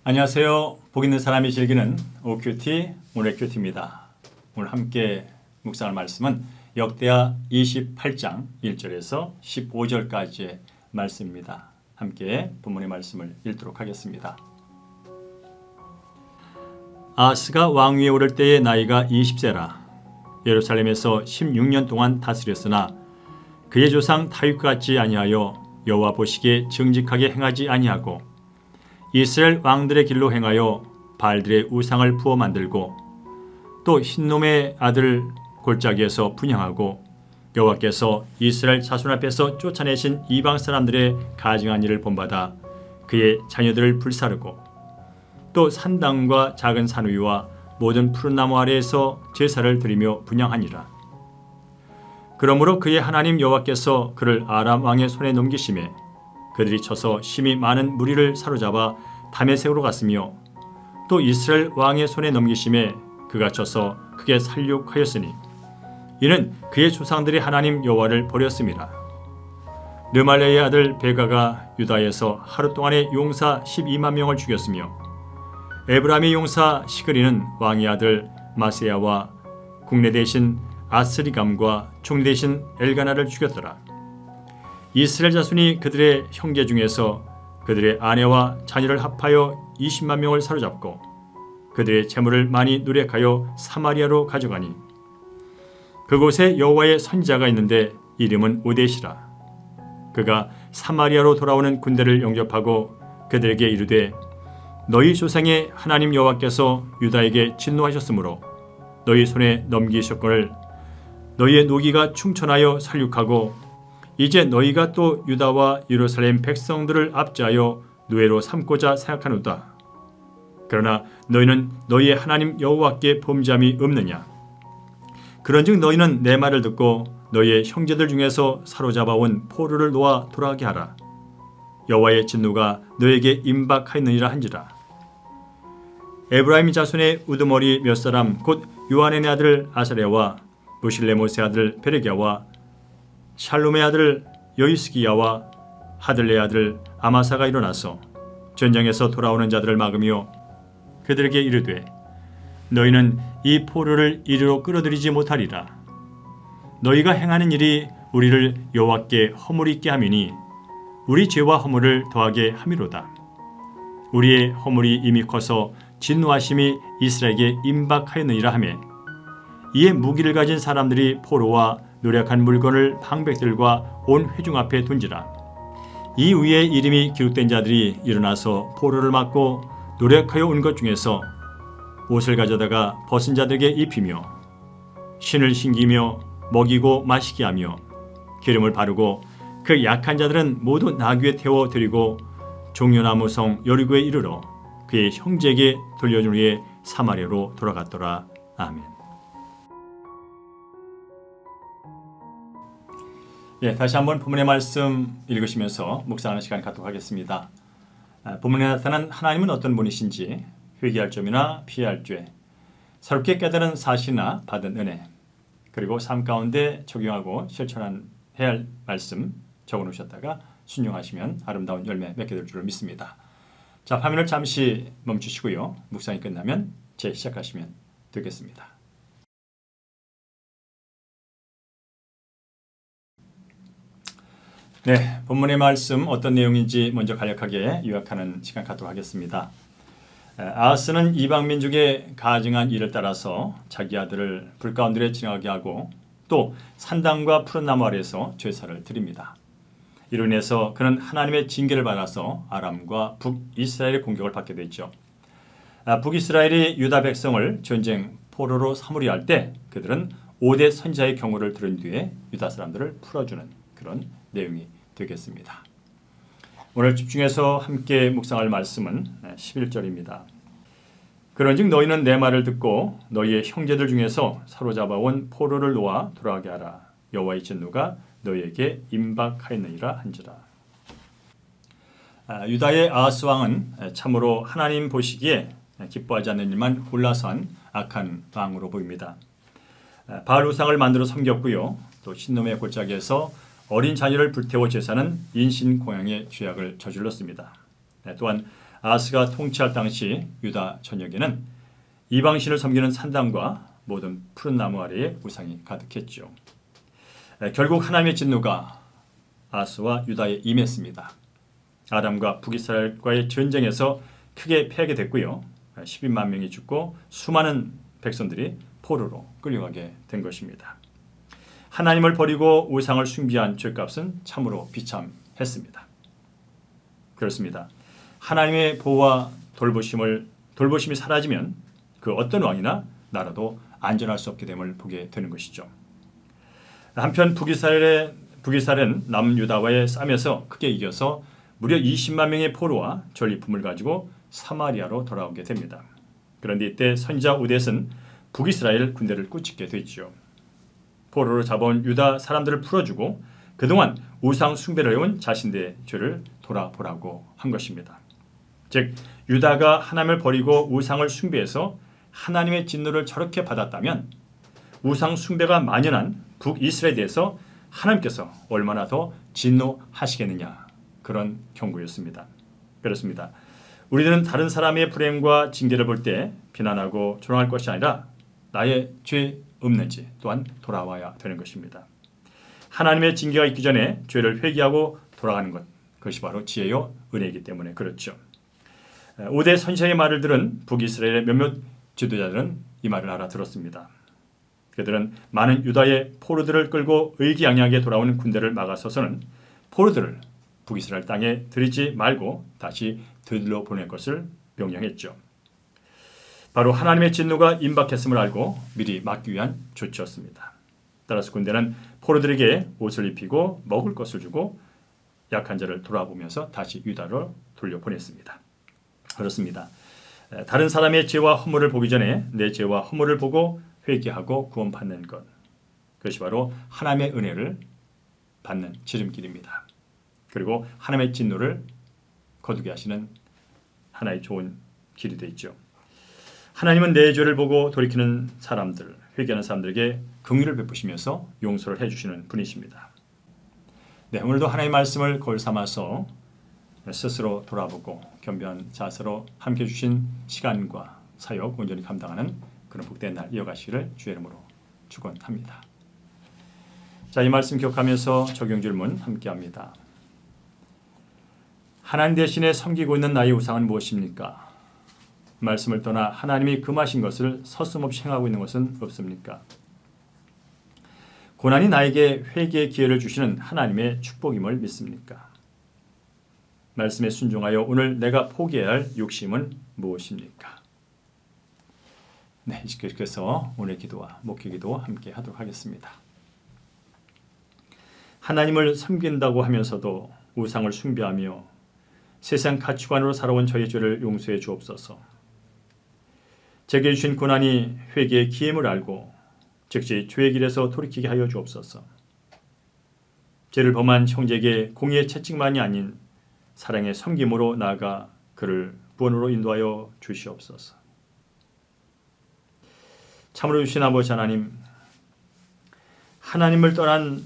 안녕하세요. 복 있는 사람이 즐기는 OQT 오늘의 큐티입니다. 오늘 함께 묵상할 말씀은 역대하 28장 1절에서 15절까지의 말씀입니다. 함께 본문의 말씀을 읽도록 하겠습니다. 아하스가 왕위에 오를 때의 나이가 20세라. 예루살렘에서 16년 동안 다스렸으나 그의 조상 다윗과 같지 아니하여 여호와 보시기에 정직하게 행하지 아니하고 이스라엘 왕들의 길로 행하여 바알들의 우상을 부어 만들고 또 흰놈의 아들 골짜기에서 분향하고 여호와께서 이스라엘 자손 앞에서 쫓아내신 이방 사람들의 가증한 일을 본받아 그의 자녀들을 불사르고 또 산당과 작은 산 위와 모든 푸른 나무 아래에서 제사를 드리며 분향하니라. 그러므로 그의 하나님 여호와께서 그를 아람 왕의 손에 넘기심에 그들이 쳐서 심히 많은 무리를 사로잡아 다메섹으로 갔으며 또 이스라엘 왕의 손에 넘기심에 그가 쳐서 크게 살육하였으니 이는 그의 조상들이 하나님 여호와를 버렸음이라. 르말레의 아들 베가가 유다에서 하루 동안에 용사 12만 명을 죽였으며 에브라임의 용사 시그리는 왕의 아들 마세야와 국내 대신 아스리감과 총리 대신 엘가나를 죽였더라. 이스라엘 자손이 그들의 형제 중에서 그들의 아내와 자녀를 합하여 20만 명을 사로잡고 그들의 재물을 많이 누락하여 사마리아로 가져가니 그곳에 여호와의 선지자가 있는데 이름은 오뎃이라. 그가 사마리아로 돌아오는 군대를 영접하고 그들에게 이르되 너희 조상의 하나님 여호와께서 유다에게 진노하셨으므로 너희 손에 넘기셨거늘 너희의 노기가 충천하여 살육하고 이제 너희가 또 유다와 예루살렘 백성들을 압제하여 노예로 삼고자 생각하노다. 그러나 너희는 너희의 하나님 여호와께 범죄함이 없느냐? 그런즉 너희는 내 말을 듣고 너희의 형제들 중에서 사로잡아온 포로를 놓아 돌아가게 하라. 여호와의 진노가 너에게 임박하였느니라 한지라. 에브라임 자손의 우두머리 몇 사람 곧 요한의 아들 아사랴와 무실레못의 아들 베레기야와 샬롬의 아들 여이스기야와 하들레의 아들 아마사가 일어나서 전장에서 돌아오는 자들을 막으며 그들에게 이르되 너희는 이 포로를 이리로 끌어들이지 못하리라. 너희가 행하는 일이 우리를 여호와께 허물이 있게 함이니 우리 죄와 허물을 더하게 함이로다. 우리의 허물이 이미 커서 진노하심이 이스라엘에게 임박하였느니라 하매 이에 무기를 가진 사람들이 포로와 노력한 물건을 방백들과 온 회중 앞에 둔지라. 이 위에 이름이 기록된 자들이 일어나서 포로를 막고 노력하여 온 것 중에서 옷을 가져다가 벗은 자들에게 입히며 신을 신기며 먹이고 마시게 하며 기름을 바르고 그 약한 자들은 모두 나귀에 태워 드리고 종려나무 성 여리고에 이르러 그의 형제에게 돌려준 후에 사마리아로 돌아갔더라. 아멘. 다시 한번 본문의 말씀 읽으시면서 묵상하는 시간 갖도록 하겠습니다. 본문에 나타난 하나님은 어떤 분이신지 회개할 점이나 피할 죄, 새롭게 깨달은 사실이나 받은 은혜, 그리고 삶 가운데 적용하고 실천해야 할 말씀 적어놓으셨다가 순종하시면 아름다운 열매 맺게 될 줄을 믿습니다. 자, 화면을 잠시 멈추시고요. 묵상이 끝나면 재시작하시면 되겠습니다. 네, 본문의 말씀 어떤 내용인지 먼저 간략하게 요약하는 시간 갖도록 하겠습니다. 아하스는 이방 민족의 가증한 일을 따라서 자기 아들을 불 가운데 지나가게 하고 또 산당과 푸른 나무 아래에서 제사를 드립니다. 이로 인해서 그는 하나님의 징계를 받아서 아람과 북이스라엘의 공격을 받게 되죠. 북이스라엘이 유다 백성을 전쟁 포로로 삼으려 할 때 그들은 오뎃 선지자의 경고를 들은 뒤에 유다 사람들을 풀어주는 그런 내용이 되겠습니다. 오늘 집중해서 함께 묵상할 말씀은 11절입니다. 그런즉 너희는 내 말을 듣고 너희의 형제들 중에서 사로잡아온 포로를 놓아 돌아가게 하라. 여호와의 진노가 너희에게 임박하였느니라 한지라. 유다의 아하스 왕은 참으로 하나님 보시기에 기뻐하지 않는 일만 골라서 한 악한 왕으로 보입니다. 바알 우상을 만들어 섬겼고요. 또 흰놈의 골짜기에서 어린 자녀를 불태워 제사는 인신공양의 죄악을 저질렀습니다. 또한 아하스가 통치할 당시 유다 전역에는 이방신을 섬기는 산당과 모든 푸른 나무 아래에 우상이 가득했죠. 결국 하나님의 진노가 아하스와 유다에 임했습니다. 아람과 북이스라엘과의 전쟁에서 크게 패하게 됐고요. 12만 명이 죽고 수많은 백성들이 포로로 끌려가게 된 것입니다. 하나님을 버리고 우상을 숭배한 죄값은 참으로 비참했습니다. 그렇습니다. 하나님의 보호와 돌보심이 사라지면 그 어떤 왕이나 나라도 안전할 수 없게 됨을 보게 되는 것이죠. 한편 북이스라엘은 남유다와의 싸움에서 크게 이겨서 무려 20만 명의 포로와 전리품을 가지고 사마리아로 돌아오게 됩니다. 그런데 이때 선지자 오뎃은 북이스라엘 군대를 꾸짖게 되죠. 포로로 잡아온 유다 사람들을 풀어주고 그동안 우상 숭배를 해온 자신들의 죄를 돌아보라고 한 것입니다. 즉 유다가 하나님을 버리고 우상을 숭배해서 하나님의 진노를 저렇게 받았다면 우상 숭배가 만연한 북이스라엘에 대해서 하나님께서 얼마나 더 진노하시겠느냐, 그런 경고였습니다. 그렇습니다. 우리들은 다른 사람의 불행과 징계를 볼 때 비난하고 조롱할 것이 아니라 나의 죄 없는지 또한 돌아와야 되는 것입니다. 하나님의 징계가 있기 전에 죄를 회개하고 돌아가는 것, 그것이 바로 지혜요 은혜이기 때문에 그렇죠. 오뎃 선지자의 말을 들은 북이스라엘의 몇몇 지도자들은 이 말을 알아들었습니다. 그들은 많은 유다의 포로들을 끌고 의기양양하게 돌아오는 군대를 막아서서는 포로들을 북이스라엘 땅에 들이지 말고 다시 되돌려 보낼 것을 명령했죠. 바로 하나님의 진노가 임박했음을 알고 미리 막기 위한 조치였습니다. 따라서 군대는 포로들에게 옷을 입히고 먹을 것을 주고 약한 자를 돌아보면서 다시 유다로 돌려보냈습니다. 그렇습니다. 다른 사람의 죄와 허물을 보기 전에 내 죄와 허물을 보고 회개하고 구원받는 것, 그것이 바로 하나님의 은혜를 받는 지름길입니다. 그리고 하나님의 진노를 거두게 하시는 하나의 좋은 길이 되어 있죠. 하나님은 내 죄를 보고 돌이키는 사람들, 회개하는 사람들에게 긍휼을 베푸시면서 용서를 해주시는 분이십니다. 네, 오늘도 하나님의 말씀을 거울 삼아서 스스로 돌아보고 겸비한 자세로 함께 주신 시간과 사역 온전히 감당하는 그런 복된 날 이어가시기를 주의 이름으로 축원합니다. 자, 이 말씀 기억하면서 적용 질문 함께합니다. 하나님 대신에 섬기고 있는 나의 우상은 무엇입니까? 말씀을 떠나 하나님이 금하신 것을 서슴없이 행하고 있는 것은 없습니까? 고난이 나에게 회개의 기회를 주시는 하나님의 축복임을 믿습니까? 말씀에 순종하여 오늘 내가 포기해야 할 욕심은 무엇입니까? 네, 계속해서 오늘 기도와 목회 기도 함께 하도록 하겠습니다. 하나님을 섬긴다고 하면서도 우상을 숭배하며 세상 가치관으로 살아온 저의 죄를 용서해 주옵소서. 제게 주신 고난이 회개의 기회임을 알고 즉시 죄의 길에서 돌이키게 하여 주옵소서. 죄를 범한 형제에게 공의의 채찍만이 아닌 사랑의 섬김으로 나아가 그를 구원으로 인도하여 주시옵소서. 참으로 주신 아버지 하나님, 하나님을 떠난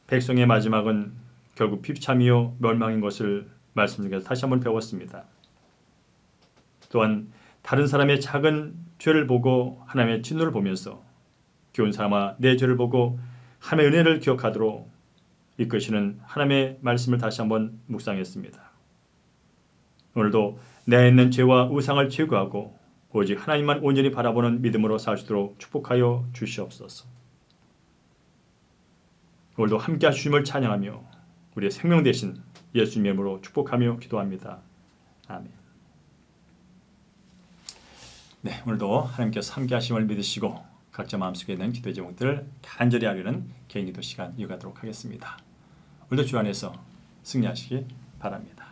백성의 마지막은 결국 비참이요 멸망인 것을 말씀 중에서 다시 한번 배웠습니다. 또한 다른 사람의 작은 죄를 보고 하나님의 진노를 보면서 교훈 삼아 내 죄를 보고 하나님의 은혜를 기억하도록 이끄시는 하나님의 말씀을 다시 한번 묵상했습니다. 오늘도 내 안에 있는 죄와 우상을 제거하고 오직 하나님만 온전히 바라보는 믿음으로 살 수 있도록 축복하여 주시옵소서. 오늘도 함께 하심을 찬양하며 우리의 생명 되신 예수님의 이름으로 축복하며 기도합니다. 아멘. 네, 오늘도 하나님께서 함께 하심을 믿으시고 각자 마음속에 있는 기도 제목들을 간절히 하려는 개인 기도 시간 이어가도록 하겠습니다. 오늘도 주 안에서 승리하시기 바랍니다.